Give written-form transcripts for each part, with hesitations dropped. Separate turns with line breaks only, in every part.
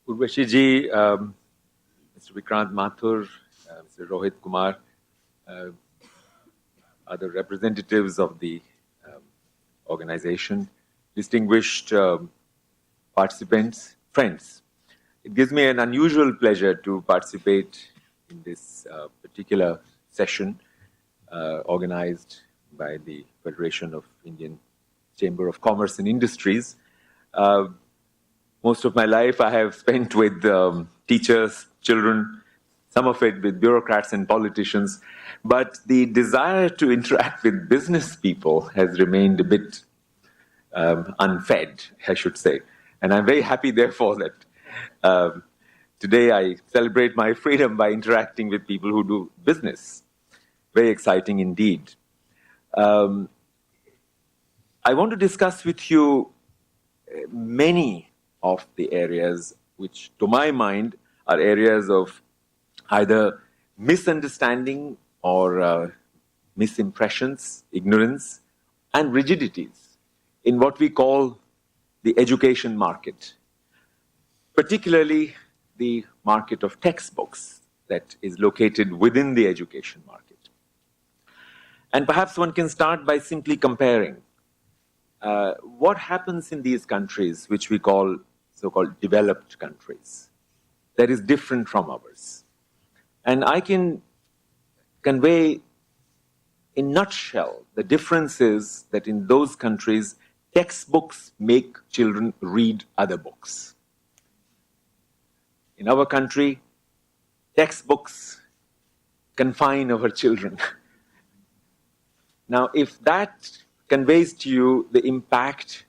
Urvashi ji, Mr. Vikrant Mathur, Mr. Rohit Kumar, other representatives of the organization, distinguished participants, friends. It gives me an unusual pleasure to participate in this particular session organized by the Federation of Indian Chamber of Commerce and Industries. Most of my life I have spent with teachers, children, some of it with bureaucrats and politicians, but the desire to interact with business people has remained a bit unfed, I should say. And I'm very happy, therefore, that today I celebrate my freedom by interacting with people who do business. Very exciting indeed. I want to discuss with you many of the areas which, to my mind, are areas of either misunderstanding or misimpressions, ignorance, and rigidities in what we call the education market, particularly the market of textbooks that is located within the education market. And perhaps one can start by simply comparing what happens in these countries, which we call so-called developed countries, that is different from ours. And I can convey in a nutshell the difference is that in those countries, textbooks make children read other books. In our country, textbooks confine our children. Now, if that conveys to you the impact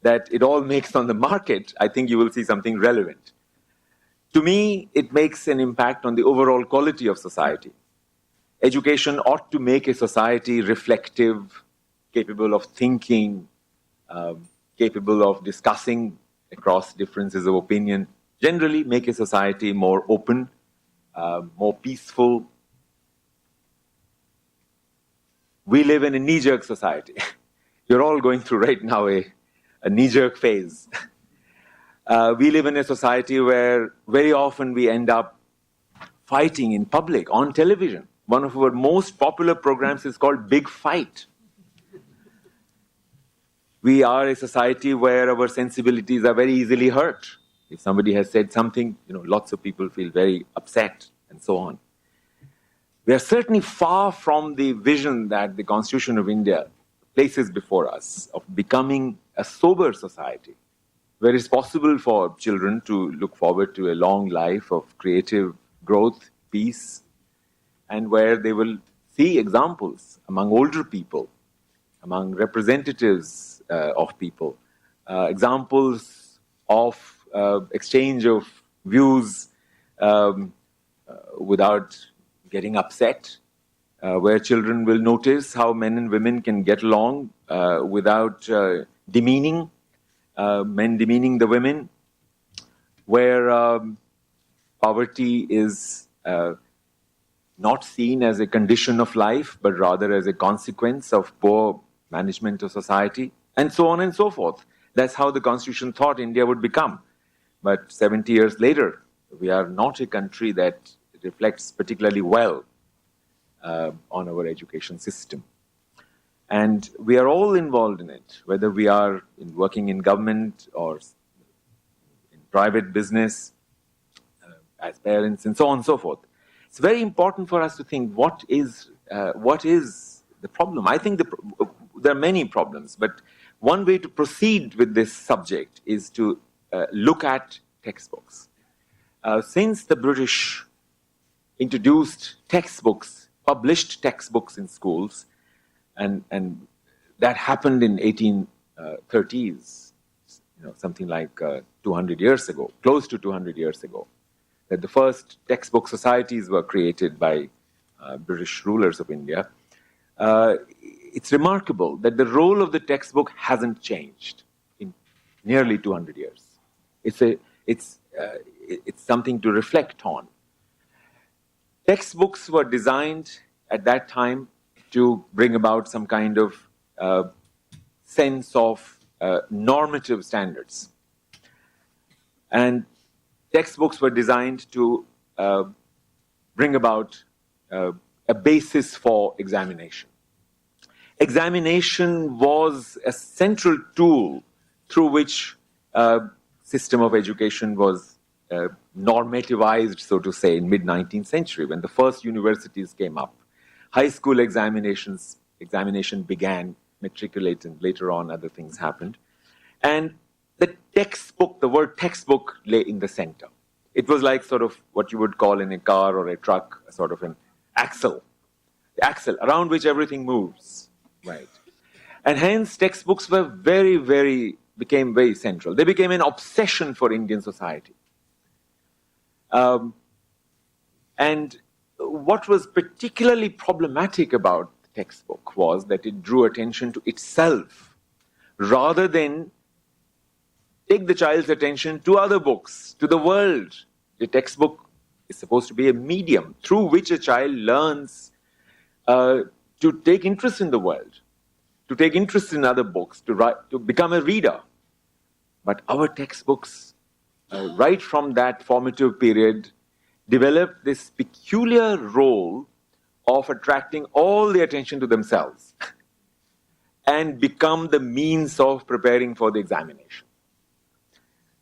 that it all makes on the market, I think you will see something relevant. To me, it makes an impact on the overall quality of society. Education ought to make a society reflective, capable of thinking, capable of discussing across differences of opinion, generally make a society more open, more peaceful. We live in a knee-jerk society. You're all going through right now a knee-jerk phase. We live in a society where very often we end up fighting in public, on television. One of our most popular programs is called Big Fight. We are a society where our sensibilities are very easily hurt. If somebody has said something, lots of people feel very upset and so on. We are certainly far from the vision that the Constitution of India places before us of becoming a sober society, where it's possible for children to look forward to a long life of creative growth, peace, and where they will see examples among older people, among representatives of people, examples of exchange of views without getting upset, where children will notice how men and women can get along without demeaning, men demeaning the women, where poverty is not seen as a condition of life, but rather as a consequence of poor management of society, and so on and so forth. That's how the Constitution thought India would become. But 70 years later, we are not a country that reflects particularly well on our education system. And we are all involved in it, whether we are working in government or in private business, as parents, and so on and so forth. It's very important for us to think what is the problem. I think there are many problems, but one way to proceed with this subject is to look at textbooks. Since the British introduced textbooks, published textbooks in schools, and that happened in 1830s, something like 200 years ago, close to 200 years ago, that the first textbook societies were created by British rulers of India. It's remarkable that the role of the textbook hasn't changed in nearly 200 years. It's something to reflect on. Textbooks were designed at that time to bring about some kind of sense of normative standards. And textbooks were designed to bring about a basis for examination. Examination was a central tool through which system of education was normativized, so to say, in mid-19th century when the first universities came up. High school examination began, matriculate, and later on other things happened. And the textbook, the word textbook lay in the center. It was like sort of what you would call in a car or a truck, a sort of an axle. The axle around which everything moves, right? And hence textbooks were became very central. They became an obsession for Indian society. And what was particularly problematic about the textbook was that it drew attention to itself rather than take the child's attention to other books, to the world. The textbook is supposed to be a medium through which a child learns to take interest in the world, to take interest in other books, to become a reader. But our textbooks, right from that formative period, developed this peculiar role of attracting all the attention to themselves and become the means of preparing for the examination.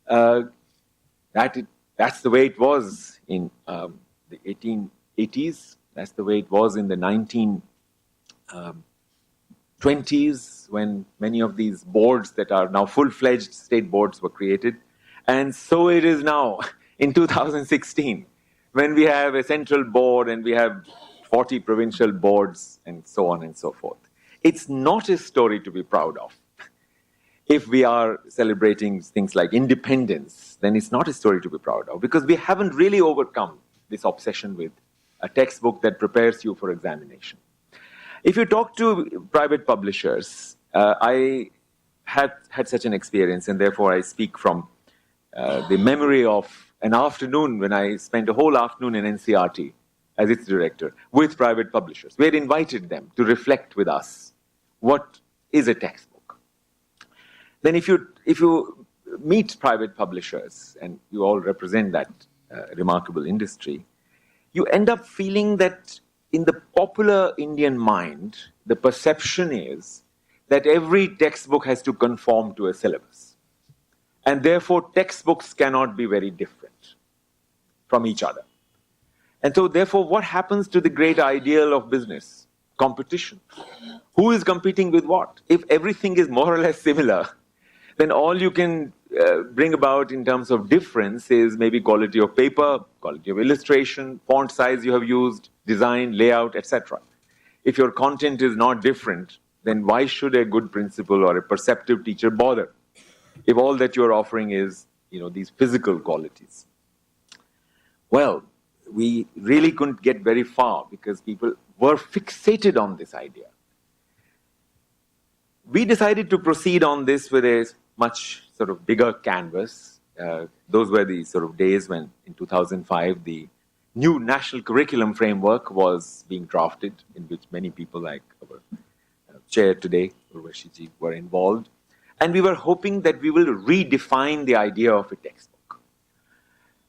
That's the way it was in the 1880s. That's the way it was in the 1920s when many of these boards that are now full-fledged state boards were created. And so it is now in 2016 when we have a central board and we have 40 provincial boards and so on and so forth. It's not a story to be proud of. If we are celebrating things like independence, then it's not a story to be proud of because we haven't really overcome this obsession with a textbook that prepares you for examination. If you talk to private publishers, I had such an experience, and therefore I speak from the memory of an afternoon when I spent a whole afternoon in NCERT as its director with private publishers. We had invited them to reflect with us what is a textbook. Then if you meet private publishers, and you all represent that remarkable industry, you end up feeling that in the popular Indian mind, the perception is that every textbook has to conform to a syllabus. And therefore, textbooks cannot be very different from each other. And so, therefore, what happens to the great ideal of business? Competition. Who is competing with what? If everything is more or less similar, then all you can bring about in terms of difference is maybe quality of paper, quality of illustration, font size you have used, design, layout, etc. If your content is not different, then why should a good principal or a perceptive teacher bother? If all that you're offering is, these physical qualities. Well, we really couldn't get very far because people were fixated on this idea. We decided to proceed on this with a much sort of bigger canvas. Those were the sort of days when, in 2005, the new national curriculum framework was being drafted, in which many people like our chair today, Urvashiji, were involved. And we were hoping that we will redefine the idea of a textbook.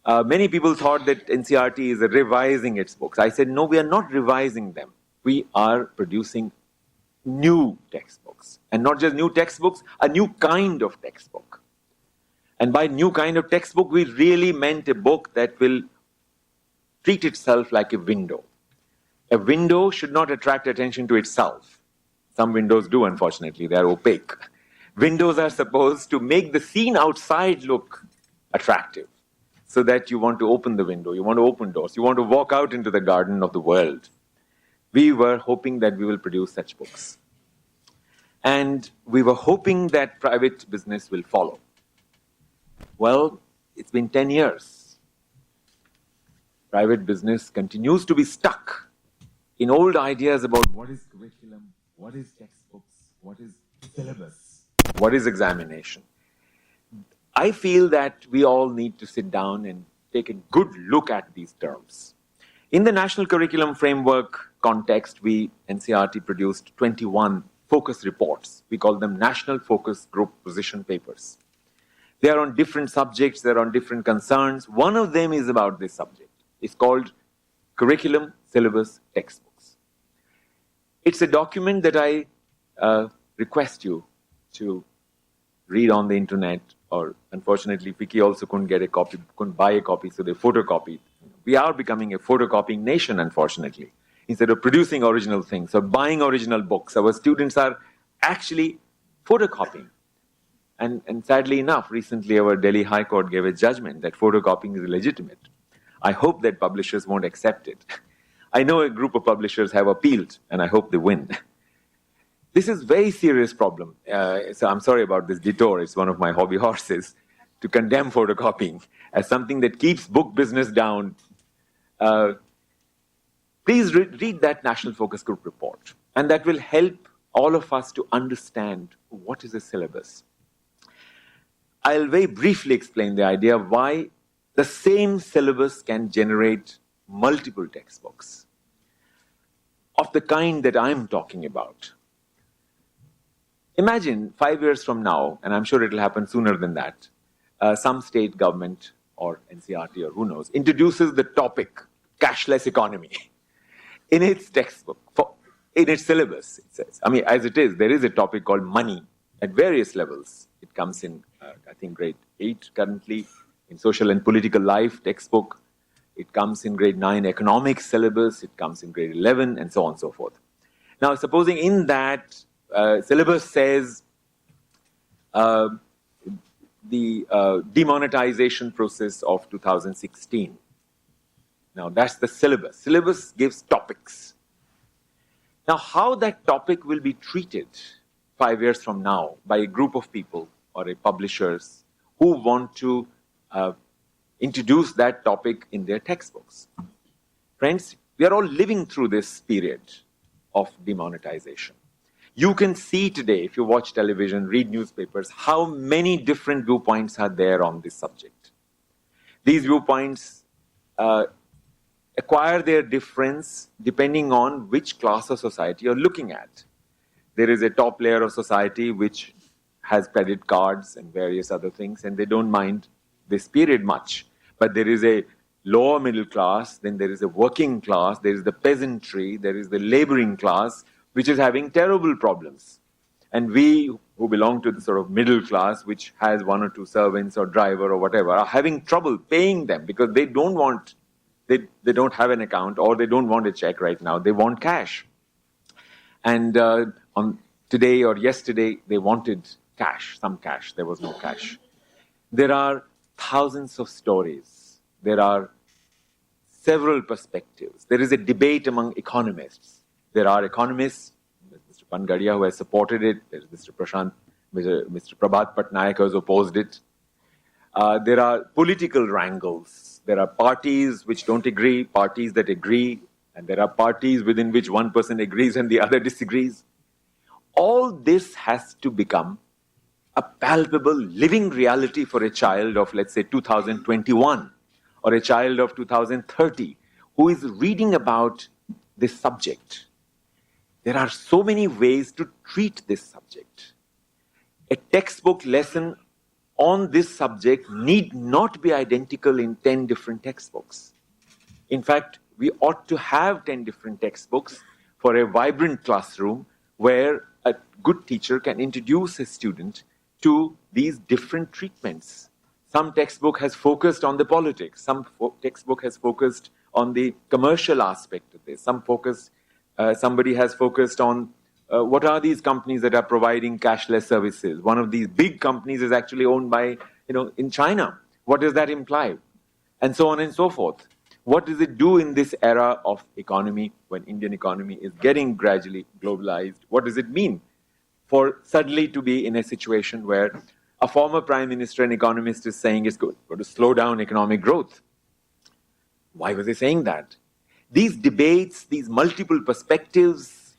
Many people thought that NCERT is revising its books. I said, no, we are not revising them. We are producing new textbooks. And not just new textbooks, a new kind of textbook. And by new kind of textbook, we really meant a book that will treat itself like a window. A window should not attract attention to itself. Some windows do, unfortunately. They are opaque. Windows are supposed to make the scene outside look attractive, so that you want to open the window, you want to open doors, you want to walk out into the garden of the world. We were hoping that we will produce such books. And we were hoping that private business will follow. Well, it's been 10 years. Private business continues to be stuck in old ideas about what is curriculum, what is textbooks, what is syllabus, what is examination. I feel that we all need to sit down and take a good look at these terms. In the National Curriculum Framework context, NCERT produced 21 focus reports. We call them National Focus Group Position Papers. They are on different subjects, they're on different concerns. One of them is about this subject. It's called Curriculum Syllabus Textbooks. It's a document that I request you to read on the internet, or unfortunately FICCI also couldn't get a copy, couldn't buy a copy, so they photocopied. We are becoming a photocopying nation, unfortunately. Instead of producing original things or buying original books, our students are actually photocopying. And sadly enough, recently our Delhi High Court gave a judgment that photocopying is illegitimate. I hope that publishers won't accept it. I know a group of publishers have appealed, and I hope they win. This is a very serious problem. So I'm sorry about this detour. It's one of my hobby horses to condemn photocopying as something that keeps book business down. Please read that National Focus Group report, and that will help all of us to understand what is a syllabus. I'll very briefly explain the idea of why the same syllabus can generate multiple textbooks of the kind that I'm talking about. Imagine 5 years from now, and I'm sure it'll happen sooner than that, some state government or NCERT or who knows, introduces the topic cashless economy in its textbook, in its syllabus, it says. I mean, as it is, there is a topic called money at various levels. It comes in, I think, grade 8 currently, in social and political life textbook. It comes in grade 9 economics syllabus. It comes in grade 11, and so on and so forth. Now, supposing in that syllabus says the demonetization process of 2016. Now, that's the syllabus. Syllabus gives topics. Now, how that topic will be treated 5 years from now by a group of people or a publishers who want to introduce that topic in their textbooks. Friends, we are all living through this period of demonetization. You can see today, if you watch television, read newspapers, how many different viewpoints are there on this subject. These viewpoints acquire their difference depending on which class of society you're looking at. There is a top layer of society which has credit cards and various other things, and they don't mind this period much. But there is a lower middle class, then there is a working class, there is the peasantry, there is the laboring class, which is having terrible problems. And we who belong to the sort of middle class, which has one or two servants or driver or whatever, are having trouble paying them because they don't want, they don't have an account, or they don't want a check right now. They want cash. And on today or yesterday, they wanted cash, some cash. There was no cash. There are thousands of stories. There are several perspectives. There is a debate among economists. There are economists, Mr. Pangadia, who has supported it. There's Mr. Prabhat Patnaik, who has opposed it. There are political wrangles. There are parties which don't agree, parties that agree, and there are parties within which one person agrees and the other disagrees. All this has to become a palpable living reality for a child of, let's say, 2021 or a child of 2030 who is reading about this subject. There are so many ways to treat this subject. A textbook lesson on this subject need not be identical in 10 different textbooks. In fact, we ought to have 10 different textbooks for a vibrant classroom where a good teacher can introduce a student to these different treatments. Some textbook has focused on the politics. Some textbook has focused on the commercial aspect of this. Somebody has focused on what are these companies that are providing cashless services. One of these big companies is actually owned by, in China. What does that imply? And so on and so forth. What does it do in this era of economy when Indian economy is getting gradually globalized? What does it mean for suddenly to be in a situation where a former prime minister and economist is saying it's going to slow down economic growth? Why was he saying that? These debates, these multiple perspectives,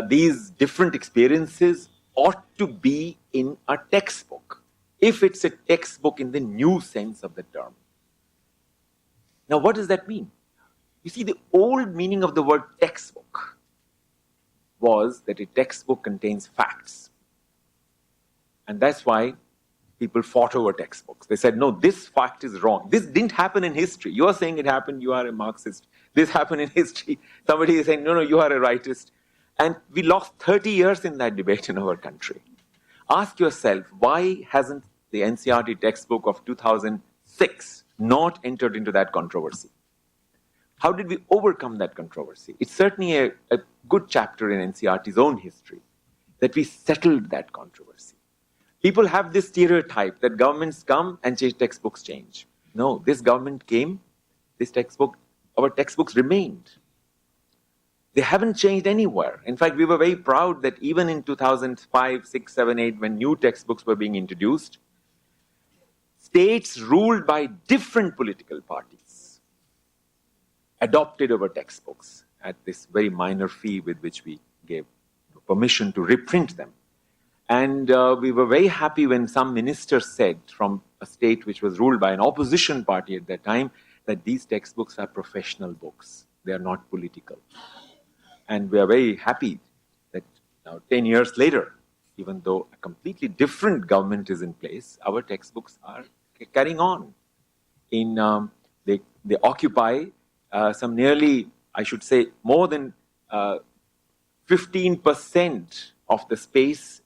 these different experiences ought to be in a textbook, if it's a textbook in the new sense of the term. Now, what does that mean? You see, the old meaning of the word textbook was that a textbook contains facts. And that's why people fought over textbooks. They said, no, this fact is wrong. This didn't happen in history. You are saying it happened, you are a Marxist. This happened in history. Somebody is saying, no, you are a rightist. And we lost 30 years in that debate in our country. Ask yourself, why hasn't the NCERT textbook of 2006 not entered into that controversy? How did we overcome that controversy? It's certainly a good chapter in NCERT's own history that we settled that controversy. People have this stereotype that governments come and textbooks change. No, this government came, our textbooks remained. They haven't changed anywhere. In fact, we were very proud that even in 2005, 6, 7, 8, when new textbooks were being introduced, states ruled by different political parties adopted our textbooks at this very minor fee with which we gave permission to reprint them. And we were very happy when some minister said from a state which was ruled by an opposition party at that time that these textbooks are professional books. They are not political. And we are very happy that now 10 years later, even though a completely different government is in place, our textbooks are carrying on. They occupy some nearly, I should say, more than 15% of the space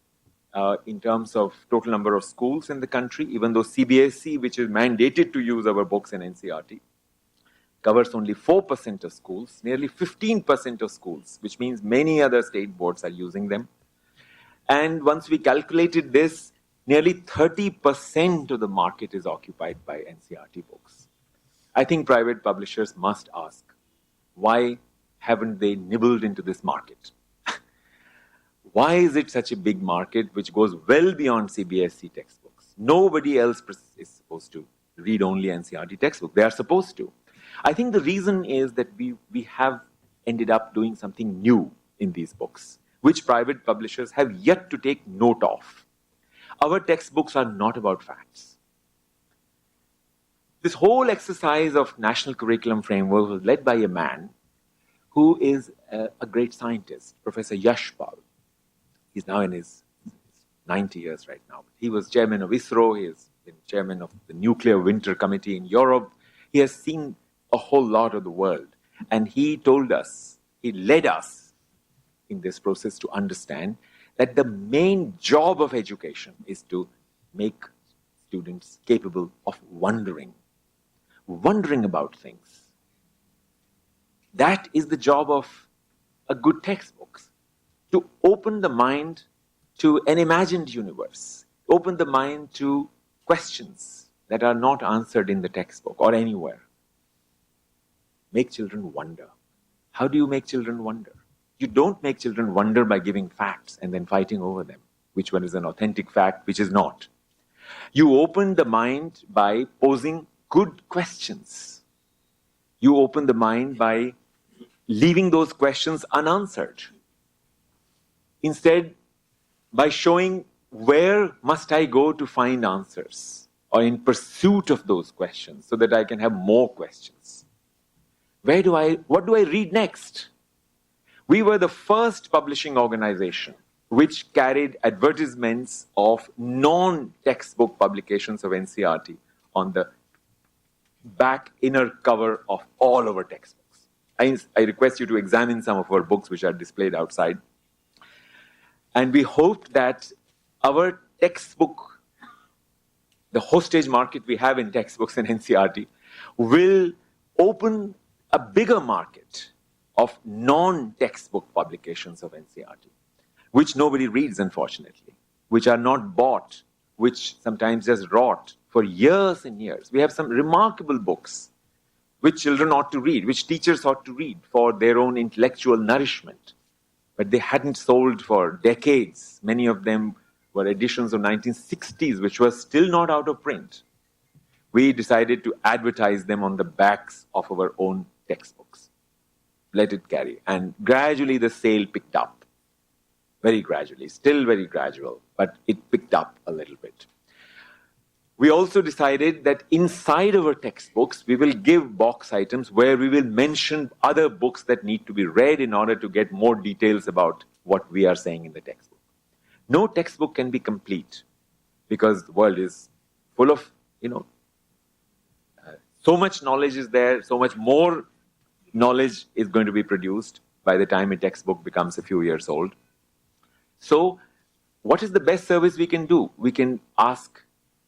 in terms of total number of schools in the country, even though CBSE, which is mandated to use our books in NCERT, covers only 4% of schools, nearly 15% of schools, which means many other state boards are using them. And once we calculated this, nearly 30% of the market is occupied by NCERT books. I think private publishers must ask, why haven't they nibbled into this market? Why is it such a big market which goes well beyond CBSE textbooks? Nobody else is supposed to read only NCERT textbook. They are supposed to. I think the reason is that we have ended up doing something new in these books, which private publishers have yet to take note of. Our textbooks are not about facts. This whole exercise of national curriculum framework was led by a man who is a great scientist, Professor Yashpal. He's now in his 90 years right now. He was chairman of ISRO. He has been chairman of the Nuclear Winter Committee in Europe. He has seen a whole lot of the world. And he told us, he led us in this process to understand that the main job of education is to make students capable of wondering about things. That is the job of a good textbook, to open the mind to an imagined universe, open the mind to questions that are not answered in the textbook or anywhere. Make children wonder. How do you make children wonder? You don't make children wonder by giving facts and then fighting over them, which one is an authentic fact, which is not. You open the mind by posing good questions. You open the mind by leaving those questions unanswered. Instead, by showing where must I go to find answers, or in pursuit of those questions so that I can have more questions. What do I read next? We were the first publishing organization which carried advertisements of non-textbook publications of NCERT on the back inner cover of all our textbooks. I request you to examine some of our books which are displayed outside. And we hoped that our textbook, the hostage market we have in textbooks in NCERT, will open a bigger market of non-textbook publications of NCERT, which nobody reads, unfortunately, which are not bought, which sometimes just rot for years and years. We have some remarkable books which children ought to read, which teachers ought to read for their own intellectual nourishment. But they hadn't sold for decades. Many of them were editions of 1960s, which were still not out of print. We decided to advertise them on the backs of our own textbooks. Let it carry. And gradually the sale picked up. Very gradually. Still very gradual, but it picked up a little bit. We also decided that inside our textbooks, we will give box items where we will mention other books that need to be read in order to get more details about what we are saying in the textbook. No textbook can be complete because the world is full of, so much knowledge is there, so much more knowledge is going to be produced by the time a textbook becomes a few years old. So, what is the best service we can do? We can ask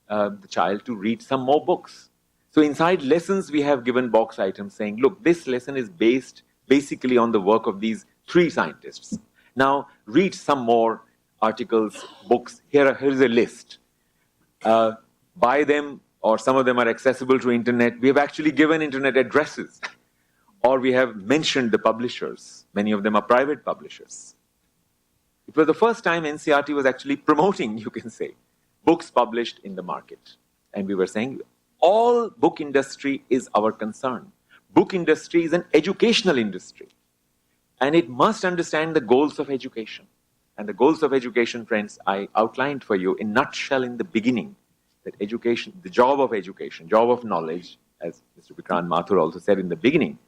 the child to read some more books. So, inside lessons, we have given box items saying, look, this lesson is based basically on the work of these 3 scientists. Now, read some more articles, books. Here's a list. Buy them, or some of them are accessible to internet. We have actually given internet addresses. Or we have mentioned the publishers. Many of them are private publishers. It was the first time NCERT was actually promoting, you can say, books published in the market. And we were saying, all book industry is our concern. Book industry is an educational industry. And it must understand the goals of education. And the goals of education, friends, I outlined for you in a nutshell in the beginning. That education, the job of education, job of knowledge, as Mr. Vikrant Mathur also said in the beginning,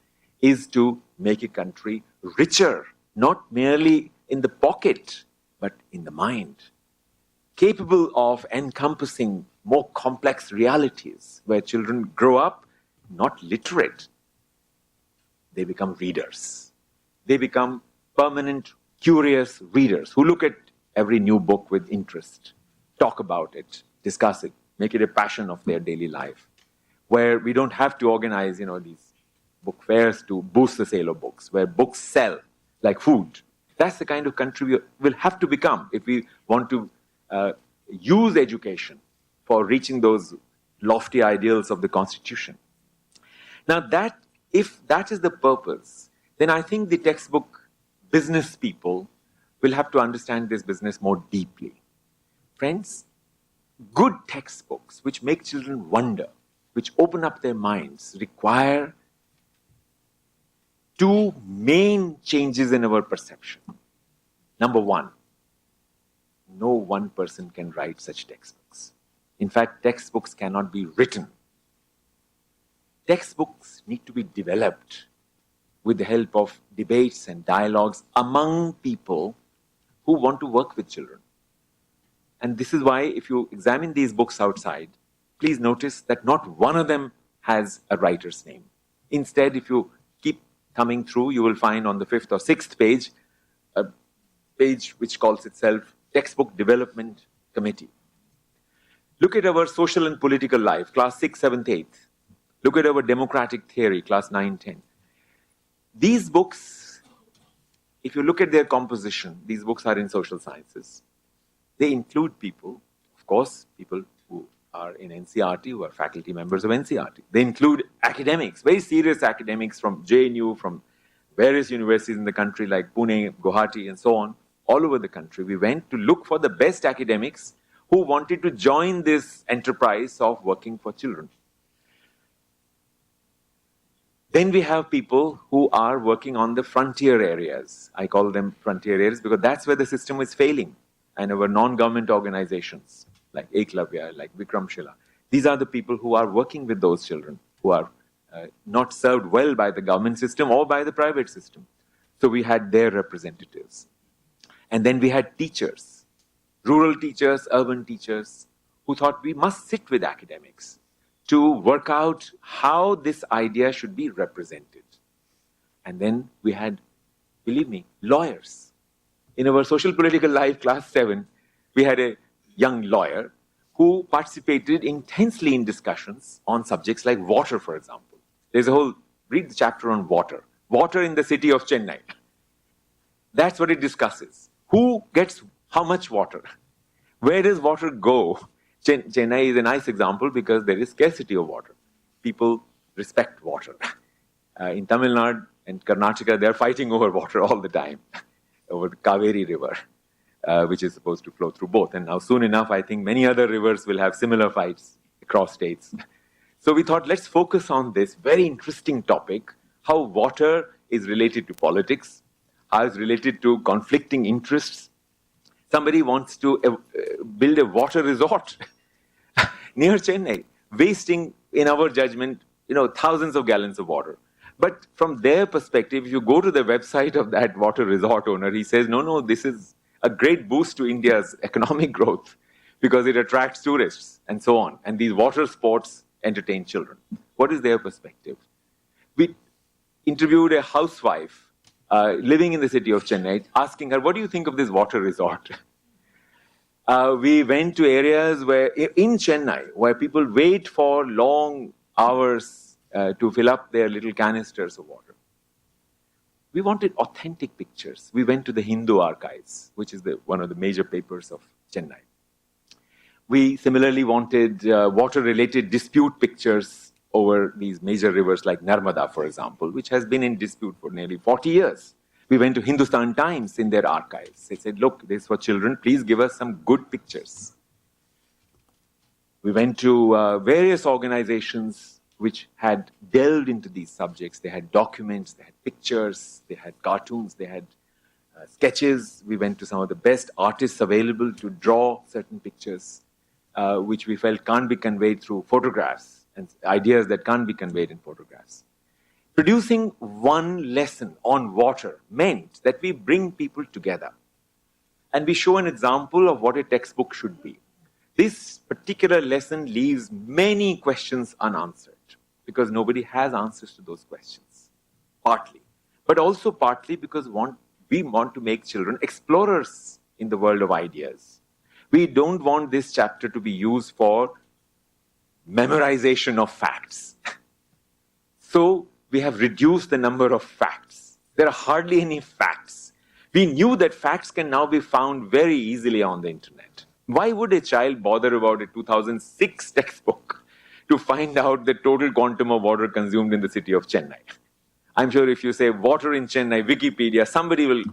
is to make a country richer, not merely in the pocket, but in the mind. Capable of encompassing more complex realities, where children grow up not literate. They become readers. They become permanent, curious readers who look at every new book with interest, talk about it, discuss it, make it a passion of their daily life, where we don't have to organize, these book fairs to boost the sale of books, where books sell like food. That's the kind of country we will have to become if we want to use education for reaching those lofty ideals of the Constitution. Now, if that is the purpose, then I think the textbook business people will have to understand this business more deeply. Friends, good textbooks which make children wonder, which open up their minds, require 2 main changes in our perception. Number 1, no one person can write such textbooks. In fact, textbooks cannot be written. Textbooks need to be developed with the help of debates and dialogues among people who want to work with children. And this is why, if you examine these books outside, please notice that not one of them has a writer's name. Instead, if you keep coming through, you will find on the 5th or 6th page, a page which calls itself Textbook Development Committee. Look at our social and political life, class 6, 7th, 8th. Look at our democratic theory, class 9, 10. These books, if you look at their composition, these books are in social sciences. They include people, of course, people who are in NCERT, who are faculty members of NCERT. They include academics, very serious academics from JNU, from various universities in the country like Pune, Guwahati, and so on, all over the country. We went to look for the best academics who wanted to join this enterprise of working for children. Then we have people who are working on the frontier areas. I call them frontier areas because that's where the system is failing. And our non-government organizations like Eklavya, like Vikramshila, these are the people who are working with those children who are not served well by the government system or by the private system. So we had their representatives. And then we had teachers, rural teachers, urban teachers, who thought we must sit with academics to work out how this idea should be represented. And then we had, believe me, lawyers. In our social political life, class 7, we had a young lawyer who participated intensely in discussions on subjects like water, for example. There's a whole, read the chapter on water. Water in the city of Chennai. That's what it discusses. Who gets how much water? Where does water go? Chennai is a nice example because there is scarcity of water. People respect water. In Tamil Nadu and Karnataka, they're fighting over water all the time, over the Kaveri River, which is supposed to flow through both. And now soon enough, I think many other rivers will have similar fights across states. So we thought, let's focus on this very interesting topic, how water is related to politics, how it's related to conflicting interests. Somebody wants to build a water resort near Chennai, wasting, in our judgment, thousands of gallons of water. But from their perspective, if you go to the website of that water resort owner, he says, no, this is a great boost to India's economic growth. because it attracts tourists and so on. And these water sports entertain children. What is their perspective? We interviewed a housewife living in the city of Chennai, asking her, what do you think of this water resort? We went to areas in Chennai where people wait for long hours to fill up their little canisters of water. We wanted authentic pictures. We went to the Hindu archives, which is one of the major papers of Chennai. We similarly wanted water-related dispute pictures over these major rivers like Narmada, for example, which has been in dispute for nearly 40 years. We went to Hindustan Times in their archives. They said, look, this is for children. Please give us some good pictures. We went to various organizations which had delved into these subjects. They had documents, they had pictures, they had cartoons, they had sketches. We went to some of the best artists available to draw certain pictures, which we felt can't be conveyed through photographs, and ideas that can't be conveyed in photographs. Producing one lesson on water meant that we bring people together and we show an example of what a textbook should be. This particular lesson leaves many questions unanswered because nobody has answers to those questions, partly. But also partly because we want to make children explorers in the world of ideas. We don't want this chapter to be used for memorization of facts. So we have reduced the number of facts. There are hardly any facts. We knew that facts can now be found very easily on the internet. Why would a child bother about a 2006 textbook to find out the total quantum of water consumed in the city of Chennai? I'm sure if you say water in Chennai, Wikipedia, somebody will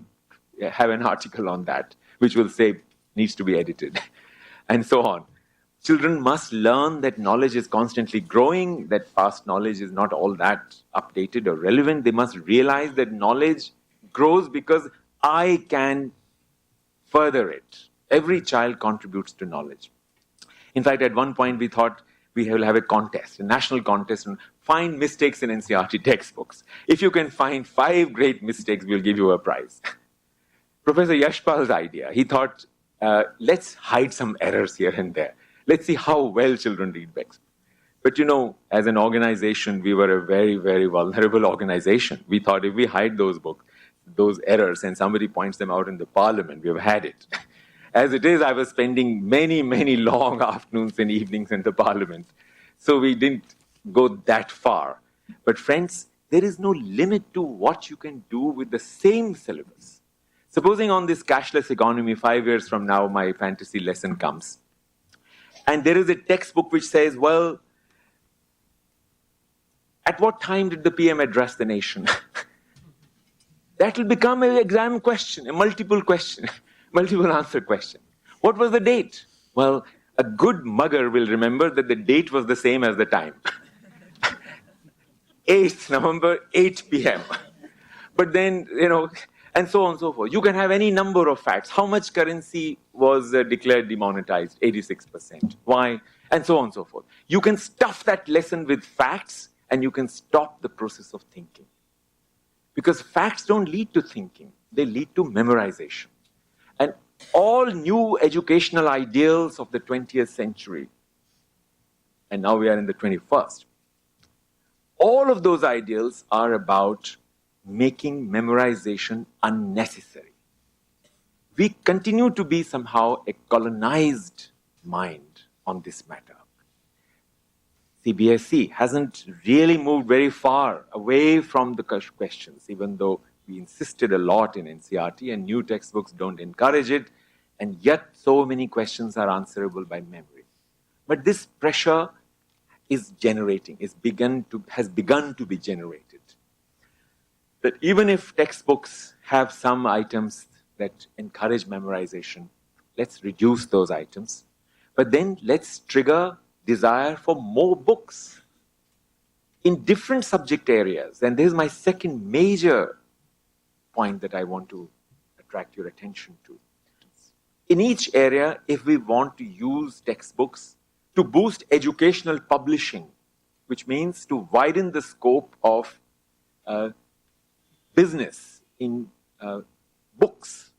have an article on that, which will say needs to be edited, and so on. Children must learn that knowledge is constantly growing, that past knowledge is not all that updated or relevant. They must realize that knowledge grows because I can further it. Every child contributes to knowledge. In fact, at one point we thought we will have a contest, a national contest, and find mistakes in NCERT textbooks. If you can find 5 great mistakes, we'll give you a prize. Professor Yashpal's idea, he thought, let's hide some errors here and there. Let's see how well children read books. But you know, as an organization, we were a very, very vulnerable organization. We thought if we hide those books, those errors, and somebody points them out in the parliament, we have had it. As it is, I was spending many, many long afternoons and evenings in the parliament. So we didn't go that far. But friends, there is no limit to what you can do with the same syllabus. Supposing on this cashless economy, 5 years from now, my fantasy lesson comes. And there is a textbook which says, well, at what time did the PM address the nation? That will become an exam question, a multiple question, multiple answer question. What was the date? Well, a good mugger will remember that the date was the same as the time. 8th November, 8 p.m. But then, and so on and so forth. You can have any number of facts. How much currency was declared demonetized? 86%. Why? And so on and so forth. You can stuff that lesson with facts and you can stop the process of thinking. Because facts don't lead to thinking. They lead to memorization. And all new educational ideals of the 20th century, and now we are in the 21st, all of those ideals are about making memorization unnecessary. We continue to be somehow a colonized mind on this matter. CBSE hasn't really moved very far away from the questions, even though we insisted a lot in NCERT and new textbooks don't encourage it, and yet so many questions are answerable by memory. But this pressure is generating, has begun to be generated. That even if textbooks have some items that encourage memorization, let's reduce those items. But then let's trigger desire for more books in different subject areas. And this is my second major point that I want to attract your attention to. In each area, if we want to use textbooks to boost educational publishing, which means to widen the scope of business in books,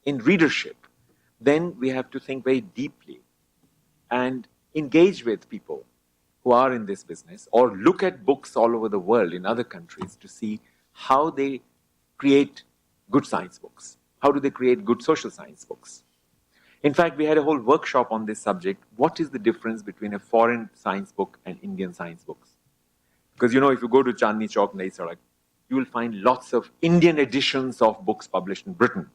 in readership, then we have to think very deeply. and engage with people who are in this business, or look at books all over the world in other countries to see how they create good science books. How do they create good social science books? In fact, we had a whole workshop on this subject. What is the difference between a foreign science book and Indian science books? Because, you know, if you go to Chandni Chowk, you will find lots of Indian editions of books published in Britain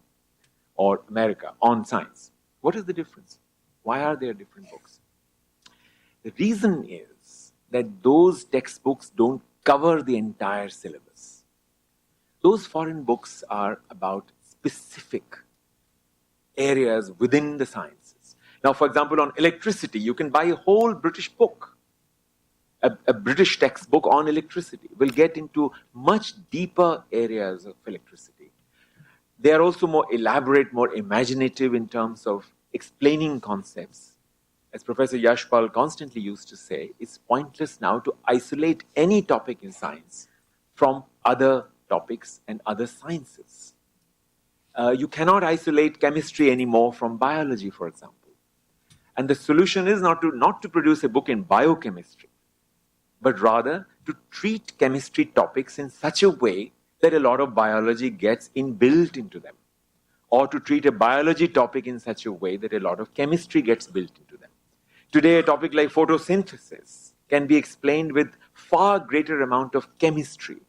or America on science. What is the difference? Why are there different books? The reason is that those textbooks don't cover the entire syllabus. Those foreign books are about specific areas within the sciences. Now, for example, on electricity, you can buy a whole British book. A British textbook on electricity will get into much deeper areas of electricity. They are also more elaborate, more imaginative in terms of explaining concepts. As Professor Yashpal constantly used to say, it's pointless now to isolate any topic in science from other topics and other sciences. You cannot isolate chemistry anymore from biology, for example. And the solution is not to produce a book in biochemistry, but rather to treat chemistry topics in such a way that a lot of biology gets inbuilt into them, or to treat a biology topic in such a way that a lot of chemistry gets built into them. Today, a topic like photosynthesis can be explained with far greater amount of chemistry,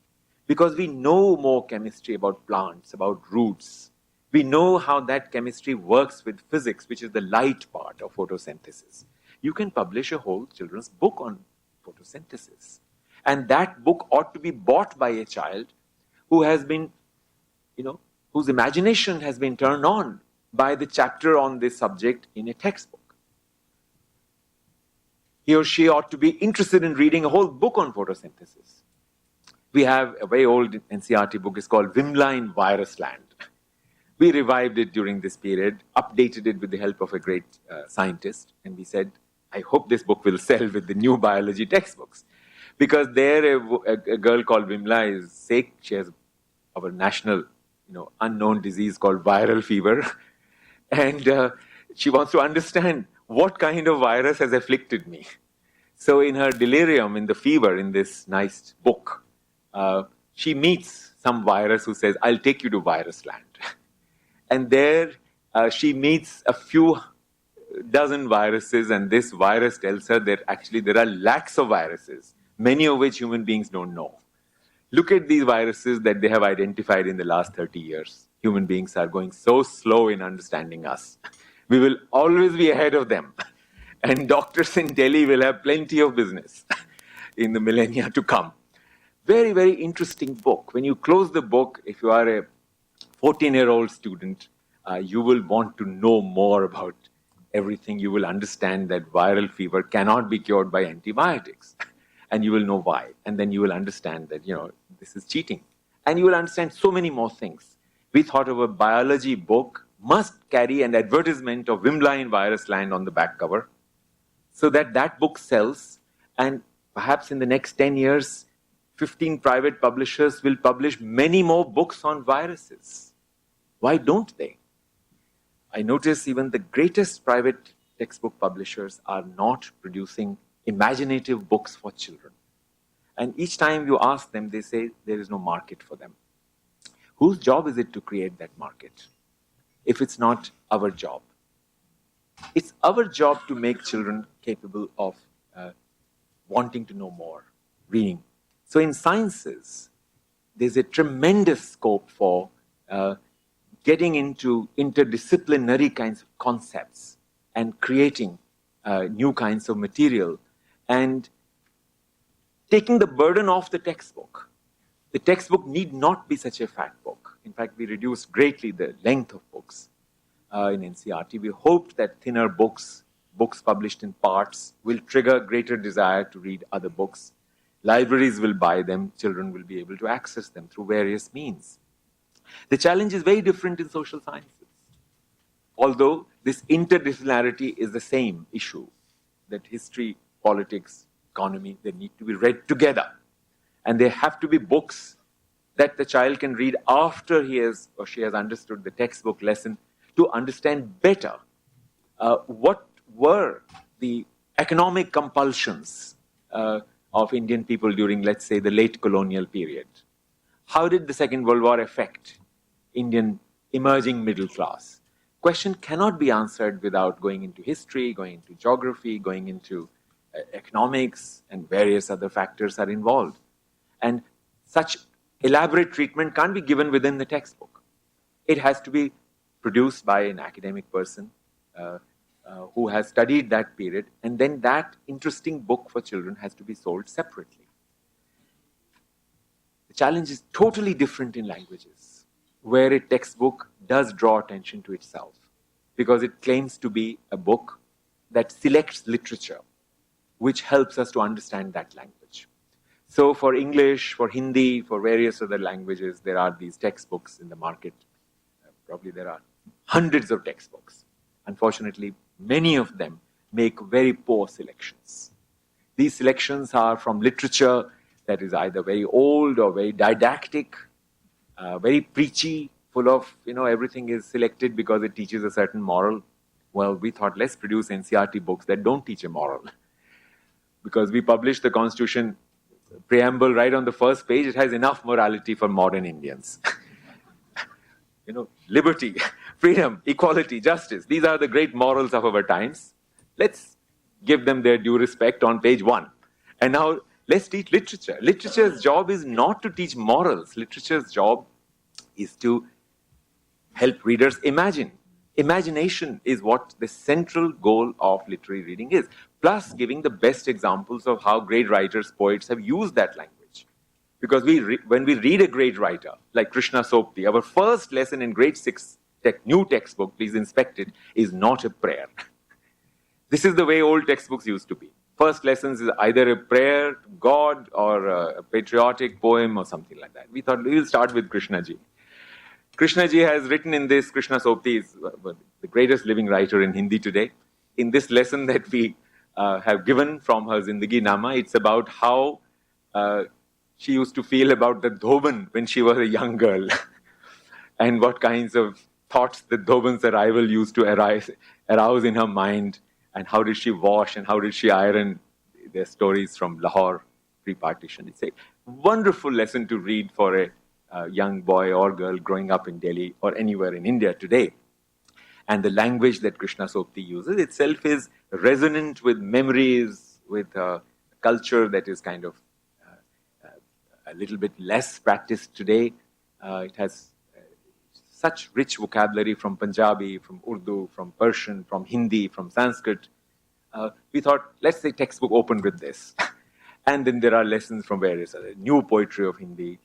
because we know more chemistry about plants, about roots. We know how that chemistry works with physics, which is the light part of photosynthesis. You can publish a whole children's book on photosynthesis. And that book ought to be bought by a child who has been, whose imagination has been turned on by the chapter on this subject in a textbook. He or she ought to be interested in reading a whole book on photosynthesis. We have a very old NCERT book, it's called Vimla in Virus Land. We revived it during this period, updated it with the help of a great scientist, and we said, I hope this book will sell with the new biology textbooks. Because there a girl called Vimla is sick. She has our national, unknown disease called viral fever. And she wants to understand what kind of virus has afflicted me. So in her delirium, in the fever, in this nice book, she meets some virus who says, I'll take you to virus land. And there she meets a few dozen viruses, and this virus tells her that actually there are lakhs of viruses, many of which human beings don't know. Look at these viruses that they have identified in the last 30 years. Human beings are going so slow in understanding us. We will always be ahead of them. And doctors in Delhi will have plenty of business in the millennia to come. Very, very interesting book. When you close the book, if you are a 14-year-old student, you will want to know more about everything. You will understand that viral fever cannot be cured by antibiotics. And you will know why. And then you will understand that, this is cheating. And you will understand so many more things. We thought of a biology book must carry an advertisement of Vimla in Virus Land on the back cover, so that that book sells. And perhaps in the next 10 years, 15 private publishers will publish many more books on viruses. Why don't they? I notice even the greatest private textbook publishers are not producing imaginative books for children. And each time you ask them, they say there is no market for them. Whose job is it to create that market, if it's not our job? It's our job to make children capable of wanting to know more, reading. So in sciences, there's a tremendous scope for getting into interdisciplinary kinds of concepts and creating new kinds of material and taking the burden off the textbook. The textbook need not be such a fat book. In fact, we reduced greatly the length of books in NCERT. We hoped that thinner books published in parts, will trigger greater desire to read other books. Libraries will buy them. Children will be able to access them through various means. The challenge is very different in social sciences. Although this interdisciplinarity is the same issue, that history, politics, economy, they need to be read together. And there have to be books that the child can read after he has or she has understood the textbook lesson to understand better what were the economic compulsions of Indian people during, let's say, the late colonial period. How did the Second World War affect Indian emerging middle class? Question cannot be answered without going into history, going into geography, going into economics, and various other factors are involved. And such elaborate treatment can't be given within the textbook. It has to be produced by an academic person who has studied that period, and then that interesting book for children has to be sold separately. The challenge is totally different in languages, where a textbook does draw attention to itself, because it claims to be a book that selects literature, which helps us to understand that language. So for English, for Hindi, for various other languages, there are these textbooks in the market. Probably there are hundreds of textbooks. Unfortunately, many of them make very poor selections. These selections are from literature that is either very old or very didactic, very preachy, full of, everything is selected because it teaches a certain moral. Well, we thought, let's produce NCERT books that don't teach a moral. Because we published the Constitution preamble right on the first page, it has enough morality for modern Indians. Liberty, freedom, equality, justice. These are the great morals of our times. Let's give them their due respect on page 1. And now let's teach literature. Literature's job is not to teach morals. Literature's job is to help readers imagine. Imagination is what the central goal of literary reading is. Plus giving the best examples of how great writers, poets have used that language. Because when we read a great writer, like Krishna Sopti, our first lesson in grade 6 new textbook, please inspect it, is not a prayer. This is the way old textbooks used to be. First lessons is either a prayer to God or a patriotic poem or something like that. We thought we'll start with Krishna ji. Krishna ji has written in this, Krishna Sopti is the greatest living writer in Hindi today. In this lesson that we have given from her Zindagi Nama, it's about how she used to feel about the dhoban when she was a young girl and what kinds of thoughts the dhoban's arrival used to arouse in her mind, and how did she wash and how did she iron. Their stories from Lahore pre-partition. It's a wonderful lesson to read for a young boy or girl growing up in Delhi or anywhere in India today. And the language that Krishna Sopti uses itself is resonant with memories, with a culture that is kind of a little bit less practiced today. It has such rich vocabulary from Punjabi, from Urdu, from Persian, from Hindi, from Sanskrit. We thought, let's say textbook open with this. And then there are lessons from various other new poetry of Hindi,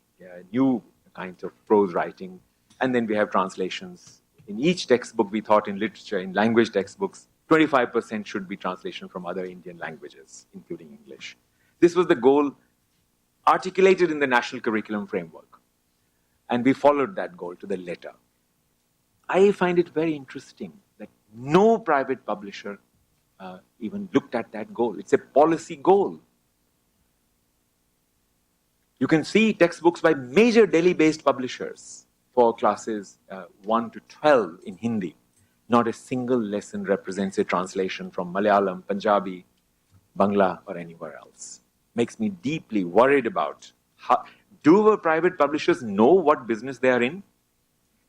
new kinds of prose writing. And then we have translations. In each textbook, we thought in literature, in language textbooks, 25% should be translation from other Indian languages, including English. This was the goal articulated in the national curriculum framework. And we followed that goal to the letter. I find it very interesting that no private publisher even looked at that goal. It's a policy goal. You can see textbooks by major Delhi-based publishers for classes 1 to 12 in Hindi. Not a single lesson represents a translation from Malayalam, Punjabi, Bangla, or anywhere else. Makes me deeply worried about do our private publishers know what business they are in?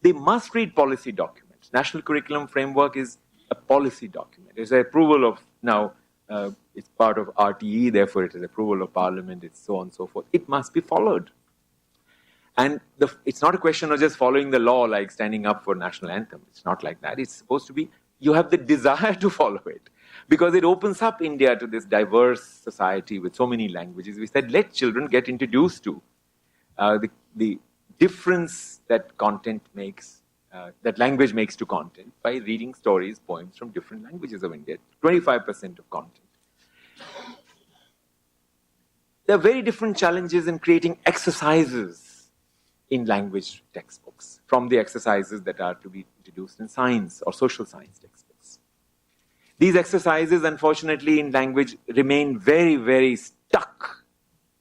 They must read policy documents. National Curriculum Framework is a policy document. It's an approval of, now it's part of RTE, therefore it is approval of Parliament, it's so on and so forth. It must be followed. And it's not a question of just following the law like standing up for national anthem. It's not like that. It's supposed to be, you have the desire to follow it. Because it opens up India to this diverse society with so many languages. We said, let children get introduced to the difference that content makes, that language makes to content by reading stories, poems from different languages of India. 25% of content. There are very different challenges in creating exercises in language textbooks from the exercises that are to be introduced in science or social science textbooks. These exercises, unfortunately, in language remain very, very stuck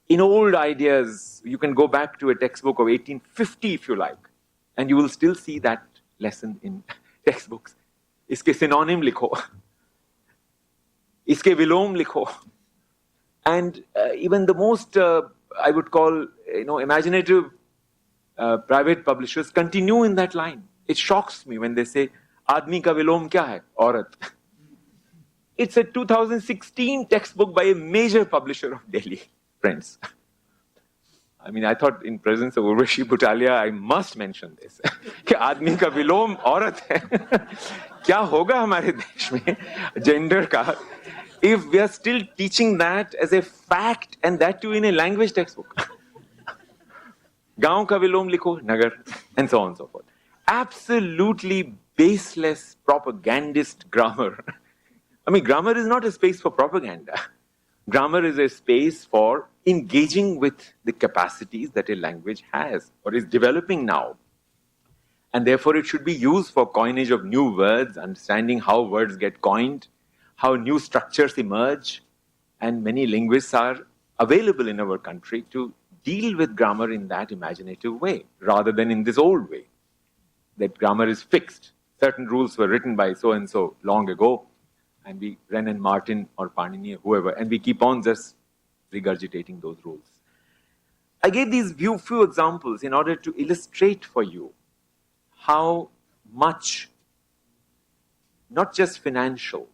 in old ideas. You can go back to a textbook of 1850 if you like, and you will still see that lesson in textbooks. Iske synonym likho. Iske vilom likho. And even the most, I would call, imaginative private publishers continue in that line. It shocks me when they say, Aadmi ka vilom kya hai? Aurat. It's a 2016 textbook by a major publisher of Delhi, friends. I mean, I thought in presence of Urvashi Butalia, I must mention this. कि आदमी का विलोम औरत है. क्या होगा हमारे देश में gender का if we are still teaching that as a fact and that too in a language textbook. गांव का विलोम लिखो, नगर, and so on and so forth. Absolutely baseless propagandist grammar. I mean, grammar is not a space for propaganda. Grammar is a space for engaging with the capacities that a language has or is developing now. And therefore, it should be used for coinage of new words, understanding how words get coined, how new structures emerge. And many linguists are available in our country to deal with grammar in that imaginative way, rather than in this old way, that grammar is fixed. Certain rules were written by so-and-so long ago, and we, Wren and Martin or Panini or whoever, and we keep on just regurgitating those rules. I gave these few examples in order to illustrate for you how much, not just financial,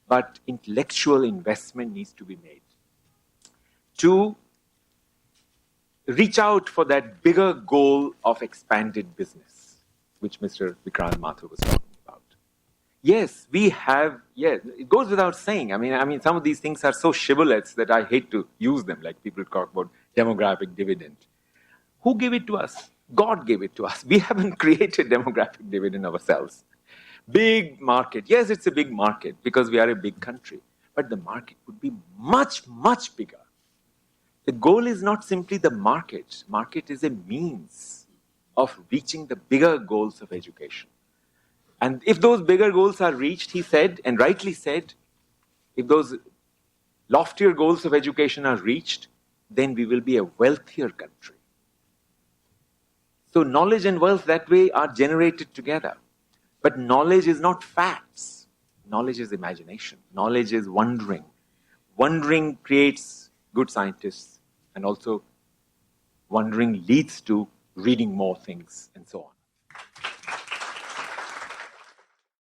but intellectual investment needs to be made to reach out for that bigger goal of expanded business, which Mr. Vikrant Mathur was talking about. Yes, we have, it goes without saying. I mean, some of these things are so shibboleths that I hate to use them, like people talk about demographic dividend. Who gave it to us? God gave it to us. We haven't created demographic dividend ourselves. Big market. Yes, it's a big market because we are a big country. But the market would be much, much bigger. The goal is not simply the market. Market is a means of reaching the bigger goals of education. And if those bigger goals are reached, he said, and rightly said, if those loftier goals of education are reached, then we will be a wealthier country. So knowledge and wealth that way are generated together. But knowledge is not facts. Knowledge is imagination. Knowledge is wondering. Wondering creates good scientists, and also wondering leads to reading more things and so on.